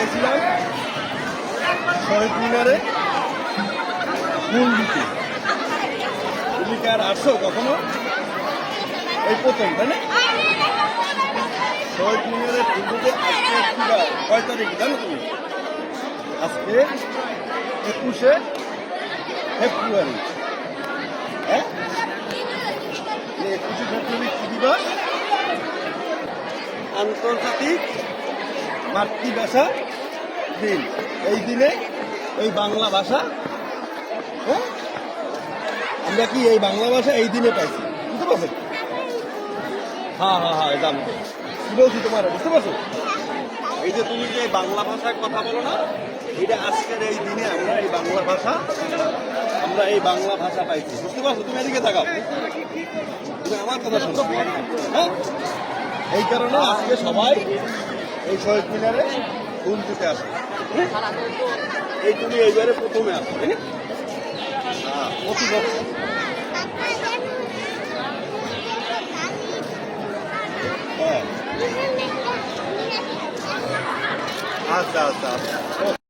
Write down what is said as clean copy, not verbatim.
গেছিলাম শহীদ মিনারে ফুল দিতে। তুমি কি আর আসছো কখনো? এই প্রথম, তাই না? শহীদ মিনারে ফুল দিতে আজকে কয় তারিখ জানো তুমি? আজকে 21শে ফেব্রুয়ারি। হ্যাঁ, 21শে ফেব্রুয়ারি কি দিবস? আন্তর্জাতিক মাতৃভাষা দিন। এই দিনে এই বাংলা ভাষা, হ্যাঁ, আমরা কি এই বাংলা ভাষা এই দিনে পাইছি, বুঝতে পারছো? হ্যাঁ হ্যাঁ হ্যাঁ, জানতো কি বলছি তোমার, বুঝতে পারছো? এই যে তুমি যে বাংলা ভাষায় কথা বলো না, এটা আজকের এই দিনে আমরা এই বাংলা ভাষা পাইছি, বুঝতে পারছো? তুমি এদিকে থাকাও, তুমি আমার কথা শোনো, হ্যাঁ? এই কারণে আজকে সবাই এই শহীদ মিনারে ফুল দিতে আসে। এই তুমি এইবারে প্রথমে আসো, তাই না? হ্যাঁ, প্রতি বছর। হ্যাঁ, আচ্ছা আচ্ছা আচ্ছা।